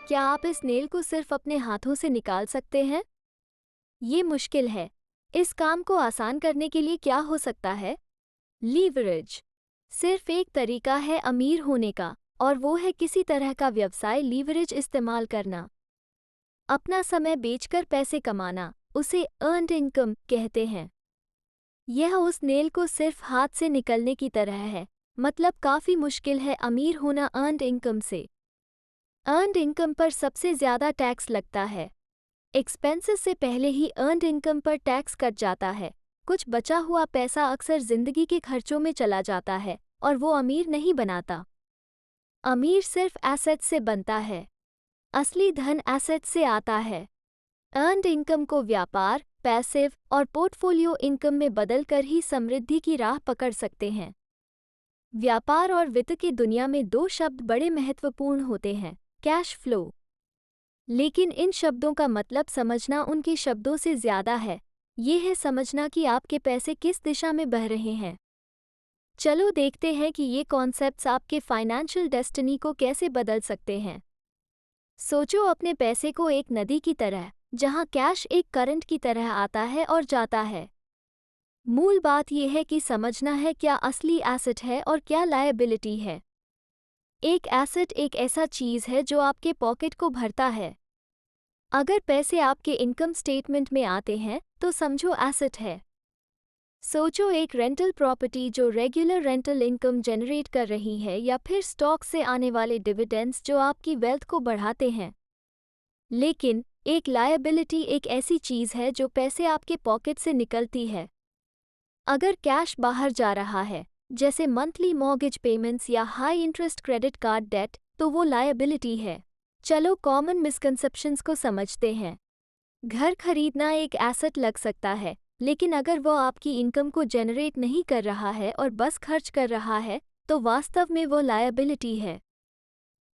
क्या आप इस नेल को सिर्फ अपने हाथों से निकाल सकते हैं? ये मुश्किल है। इस काम को आसान करने के लिए क्या हो सकता है? लीवरेज सिर्फ एक तरीका है अमीर होने का, और वो है किसी तरह का व्यवसाय लीवरेज इस्तेमाल करना। अपना समय बेचकर पैसे कमाना, उसे अर्न्ड इनकम कहते हैं। यह उस नेल को सिर्फ हाथ से निकलने की तरह है, मतलब काफ़ी मुश्किल है अमीर होना अर्न्ड इनकम से। अर्न्ड इनकम पर सबसे ज़्यादा टैक्स लगता है। एक्सपेंसेस से पहले ही अर्न्ड इनकम पर टैक्स कट जाता है। कुछ बचा हुआ पैसा अक्सर जिंदगी के खर्चों में चला जाता है और वो अमीर नहीं बनाता। अमीर सिर्फ एसेट से बनता है। असली धन एसेट से आता है। अर्न्ड इनकम को व्यापार, पैसिव और पोर्टफोलियो इनकम में बदलकर ही समृद्धि की राह पकड़ सकते हैं। व्यापार और वित्त की दुनिया में दो शब्द बड़े महत्वपूर्ण होते हैं, कैश फ्लो। लेकिन इन शब्दों का मतलब समझना उनके शब्दों से ज़्यादा है। ये है समझना कि आपके पैसे किस दिशा में बह रहे हैं। चलो देखते हैं कि ये कॉन्सेप्ट्स आपके फाइनेंशियल डेस्टिनी को कैसे बदल सकते हैं। सोचो अपने पैसे को एक नदी की तरह, जहाँ कैश एक करंट की तरह आता है और जाता है। मूल बात यह है कि समझना है क्या असली एसेट है और क्या लायबिलिटी है। एक एसेट एक ऐसा चीज़ है जो आपके पॉकेट को भरता है। अगर पैसे आपके इनकम स्टेटमेंट में आते हैं तो समझो एसेट है। सोचो एक रेंटल प्रॉपर्टी जो रेगुलर रेंटल इनकम जनरेट कर रही है, या फिर स्टॉक से आने वाले डिविडेंड्स जो आपकी वेल्थ को बढ़ाते हैं। लेकिन एक लायबिलिटी एक ऐसी चीज़ है जो पैसे आपके पॉकेट से निकलती है। अगर कैश बाहर जा रहा है, जैसे मंथली मॉर्गेज पेमेंट्स या high interest credit card debt, तो वो लायबिलिटी है। चलो कॉमन मिसकंसेप्शंस को समझते हैं। घर खरीदना एक एसेट लग सकता है, लेकिन अगर वो आपकी इनकम को जनरेट नहीं कर रहा है और बस खर्च कर रहा है, तो वास्तव में वो लायबिलिटी है।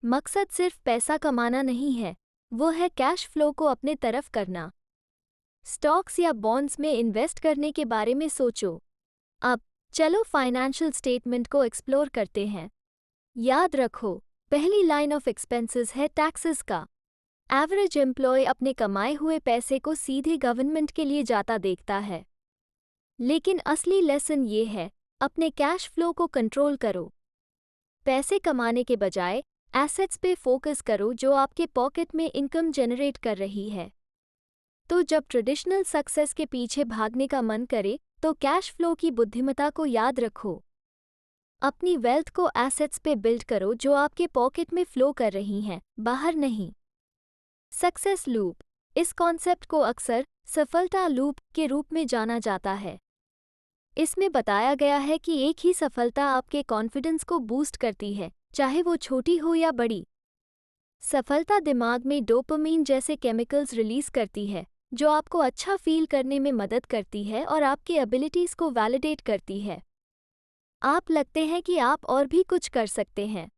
मकसद सिर्फ पैसा कमाना नहीं है, वो है कैश फ्लो को अपने तरफ करना। स्टॉक्स या बॉन्ड्स में इन्वेस्ट करने के बारे में सोचो। अब चलो फाइनेंशियल स्टेटमेंट को एक्सप्लोर करते हैं। याद रखो, पहली लाइन ऑफ एक्सपेंसेस है टैक्सेस का। एवरेज एम्प्लॉय अपने कमाए हुए पैसे को सीधे गवर्नमेंट के लिए जाता देखता है। लेकिन असली लेसन ये है, अपने कैश फ्लो को कंट्रोल करो। पैसे कमाने के बजाय एसेट्स पे फोकस करो जो आपके पॉकेट में इनकम जनरेट कर रही है। तो जब ट्रेडिशनल सक्सेस के पीछे भागने का मन करे, तो कैश फ्लो की बुद्धिमत्ता को याद रखो। अपनी वेल्थ को एसेट्स पे बिल्ड करो जो आपके पॉकेट में फ्लो कर रही हैं, बाहर नहीं। सक्सेस लूप, इस कॉन्सेप्ट को अक्सर सफलता लूप के रूप में जाना जाता है। इसमें बताया गया है कि एक ही सफलता आपके कॉन्फिडेंस को बूस्ट करती है, चाहे वो छोटी हो या बड़ी। सफलता दिमाग में डोपामीन जैसे केमिकल्स रिलीज करती है, जो आपको अच्छा फील करने में मदद करती है और आपके एबिलिटीज़ को वैलिडेट करती है। आप लगते हैं कि आप और भी कुछ कर सकते हैं।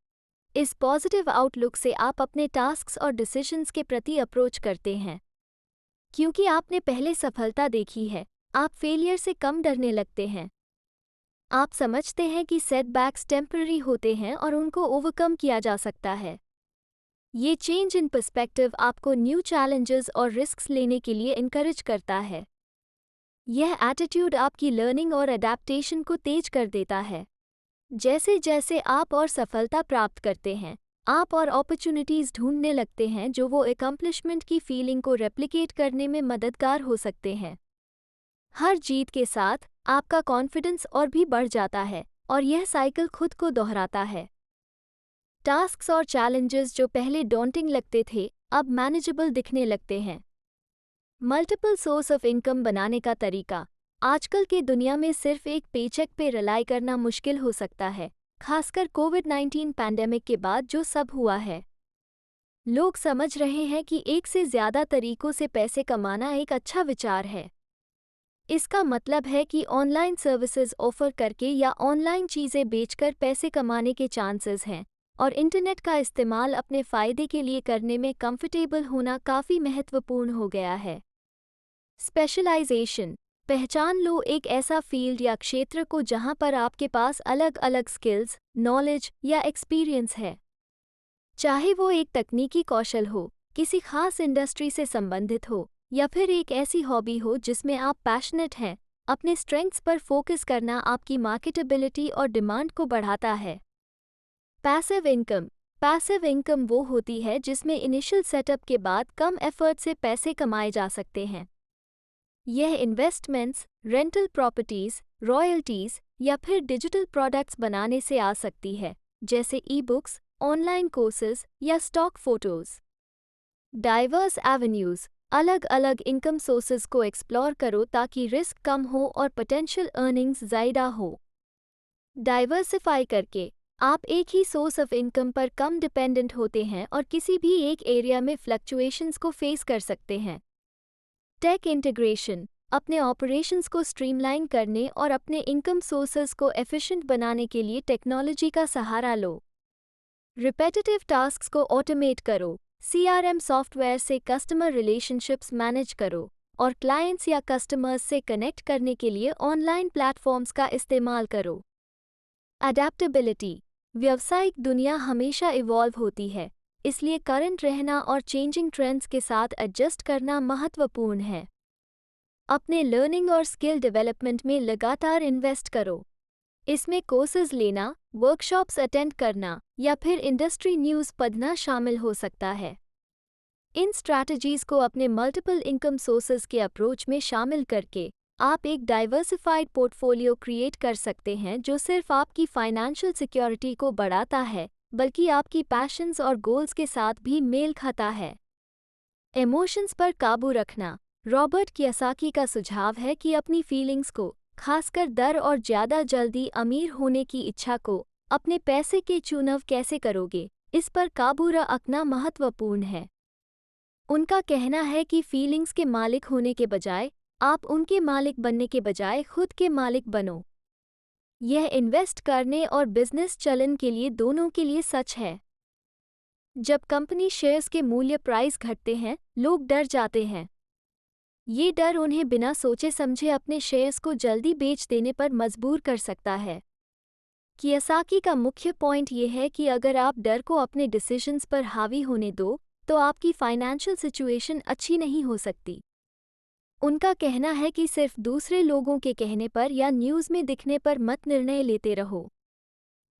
इस पॉजिटिव आउटलुक से आप अपने टास्क्स और डिसीजंस के प्रति अप्रोच करते हैं। क्योंकि आपने पहले सफलता देखी है, आप फेलियर से कम डरने लगते हैं। आप समझते हैं कि सेटबैक्स टेम्पररी होते हैं और उनको ओवरकम किया जा सकता है। ये चेंज इन पर्सपेक्टिव आपको न्यू चैलेंजेस और रिस्क्स लेने के लिए इनकरेज करता है। यह एटीट्यूड आपकी लर्निंग और अडेप्टेशन को तेज कर देता है। जैसे जैसे आप और सफलता प्राप्त करते हैं, आप और अपॉर्चुनिटीज़ ढूंढने लगते हैं जो वो एकम्प्लिशमेंट की फीलिंग को रेप्लिकेट करने में मददगार हो सकते हैं। हर जीत के साथ आपका कॉन्फिडेंस और भी बढ़ जाता है और यह साइकिल खुद को दोहराता है। टास्क्स और चैलेंजेस जो पहले डॉन्टिंग लगते थे, अब मैनेजेबल दिखने लगते हैं। मल्टीपल सोर्स ऑफ इनकम बनाने का तरीका, आजकल की दुनिया में सिर्फ एक पेचेक पे रिलाई करना मुश्किल हो सकता है, खासकर कोविड-19 पैंडेमिक के बाद जो सब हुआ है। लोग समझ रहे हैं कि एक से ज़्यादा तरीकों से पैसे कमाना एक अच्छा विचार है। इसका मतलब है कि ऑनलाइन सर्विसेज ऑफर करके या ऑनलाइन चीज़ें बेचकर पैसे कमाने के चांसेस हैं, और इंटरनेट का इस्तेमाल अपने फ़ायदे के लिए करने में कंफर्टेबल होना काफ़ी महत्वपूर्ण हो गया है। स्पेशलाइजेशन, पहचान लो एक ऐसा फील्ड या क्षेत्र को जहां पर आपके पास अलग अलग स्किल्स, नॉलेज या एक्सपीरियंस है। चाहे वो एक तकनीकी कौशल हो, किसी खास इंडस्ट्री से संबंधित हो या फिर एक ऐसी हॉबी हो जिसमें आप पैशनेट हैं, अपने स्ट्रेंथ्स पर फोकस करना आपकी मार्केटेबिलिटी और डिमांड को बढ़ाता है। पैसिव इनकम वो होती है जिसमें इनिशियल सेटअप के बाद कम एफर्ट से पैसे कमाए जा सकते हैं। यह इन्वेस्टमेंट्स, रेंटल प्रॉपर्टीज, रॉयल्टीज या फिर डिजिटल प्रोडक्ट्स बनाने से आ सकती है, जैसे ई बुक्स, ऑनलाइन कोर्सेज या स्टॉक फोटोज। डाइवर्स एवेन्यूज, अलग अलग इनकम सोर्सेज को एक्सप्लोर करो ताकि रिस्क कम हो और पोटेंशियल अर्निंग्स ज़्यादा हो। डाइवर्सिफाई करके आप एक ही सोर्स ऑफ इनकम पर कम डिपेंडेंट होते हैं और किसी भी एक एरिया में फ्लक्चुएशंस को फेस कर सकते हैं। टेक इंटीग्रेशन, अपने ऑपरेशंस को स्ट्रीमलाइन करने और अपने इनकम सोर्सेज को एफिशिएंट बनाने के लिए टेक्नोलॉजी का सहारा लो। रिपेटिटिव टास्क्स को ऑटोमेट करो, सीआरएम सॉफ्टवेयर से कस्टमर रिलेशनशिप्स मैनेज करो और क्लाइंट्स या कस्टमर्स से कनेक्ट करने के लिए ऑनलाइन प्लेटफॉर्म्स का इस्तेमाल करो। अडेप्टेबिलिटी, व्यावसायिक दुनिया हमेशा इवॉल्व होती है, इसलिए करंट रहना और चेंजिंग ट्रेंड्स के साथ एडजस्ट करना महत्वपूर्ण है। अपने लर्निंग और स्किल डेवलपमेंट में लगातार इन्वेस्ट करो। इसमें कोर्सेज लेना, वर्कशॉप्स अटेंड करना या फिर इंडस्ट्री न्यूज़ पढ़ना शामिल हो सकता है। इन स्ट्रैटेजीज को अपने मल्टीपल इनकम सोर्सेज के अप्रोच में शामिल करके आप एक डाइवर्सिफाइड पोर्टफोलियो क्रिएट कर सकते हैं जो सिर्फ आपकी फाइनेंशियल सिक्योरिटी को बढ़ाता है बल्कि आपकी पैशंस और गोल्स के साथ भी मेल खाता है। इमोशंस पर काबू रखना, रॉबर्ट कियोसाकी का सुझाव है कि अपनी फीलिंग्स को, खासकर डर और ज़्यादा जल्दी अमीर होने की इच्छा को, अपने पैसे के चुनाव कैसे करोगे, इस पर काबू रखना महत्वपूर्ण है। उनका कहना है कि फीलिंग्स के मालिक होने के बजाय आप उनके मालिक बनने के बजाय खुद के मालिक बनो। यह इन्वेस्ट करने और बिजनेस चलन के लिए दोनों के लिए सच है। जब कंपनी शेयर्स के मूल्य प्राइस घटते हैं, लोग डर जाते हैं। ये डर उन्हें बिना सोचे समझे अपने शेयर्स को जल्दी बेच देने पर मजबूर कर सकता है। कियोसाकी का मुख्य पॉइंट ये है कि अगर आप डर को अपने डिसीजंस पर हावी होने दो, तो आपकी फाइनेंशियल सिचुएशन अच्छी नहीं हो सकती। उनका कहना है कि सिर्फ दूसरे लोगों के कहने पर या न्यूज़ में दिखने पर मत निर्णय लेते रहो।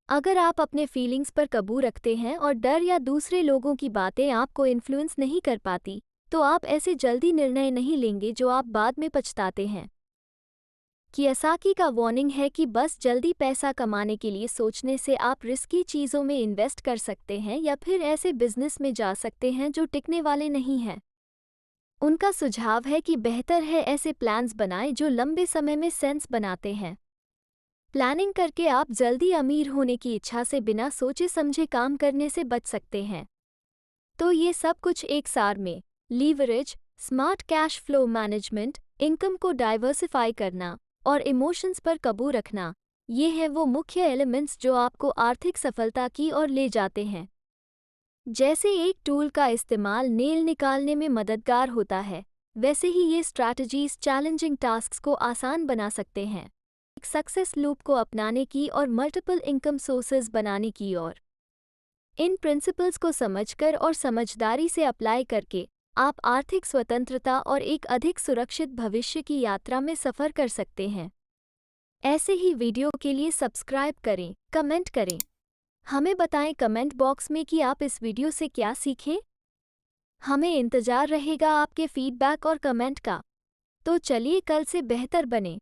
अगर आप अपने फीलिंग्स पर काबू रखते हैं और डर या दूसरे लोगों की बातें आपको इन्फ्लुएंस नहीं कर पाती, तो आप ऐसे जल्दी निर्णय नहीं लेंगे जो आप बाद में पछताते हैं। कियोसाकी का वार्निंग है कि बस जल्दी पैसा कमाने के लिए सोचने से आप रिस्की चीज़ों में इन्वेस्ट कर सकते हैं या फिर ऐसे बिजनेस में जा सकते हैं जो टिकने वाले नहीं हैं। उनका सुझाव है कि बेहतर है ऐसे प्लान्स बनाएं जो लंबे समय में सेंस बनाते हैं। प्लानिंग करके आप जल्दी अमीर होने की इच्छा से बिना सोचे समझे काम करने से बच सकते हैं। तो ये सब कुछ एक सार में leverage, smart cash flow management, income को डाइवर्सिफाई करना और इमोशंस पर काबू रखना, ये हैं वो मुख्य एलिमेंट्स जो आपको आर्थिक सफलता की ओर ले जाते हैं। जैसे एक टूल का इस्तेमाल नेल निकालने में मददगार होता है, वैसे ही ये स्ट्रैटेजीज चैलेंजिंग टास्क्स को आसान बना सकते हैं, एक सक्सेस लूप को अपनाने की और मल्टीपल इनकम सोर्सेज बनाने की ओर। इन प्रिंसिपल्स को समझकर और समझदारी से अप्लाई करके आप आर्थिक स्वतंत्रता और एक अधिक सुरक्षित भविष्य की यात्रा में सफ़र कर सकते हैं। ऐसे ही वीडियो के लिए सब्सक्राइब करें, कमेंट करें। हमें बताएं कमेंट बॉक्स में कि आप इस वीडियो से क्या सीखें। हमें इंतज़ार रहेगा आपके फीडबैक और कमेंट का। तो चलिए कल से बेहतर बने।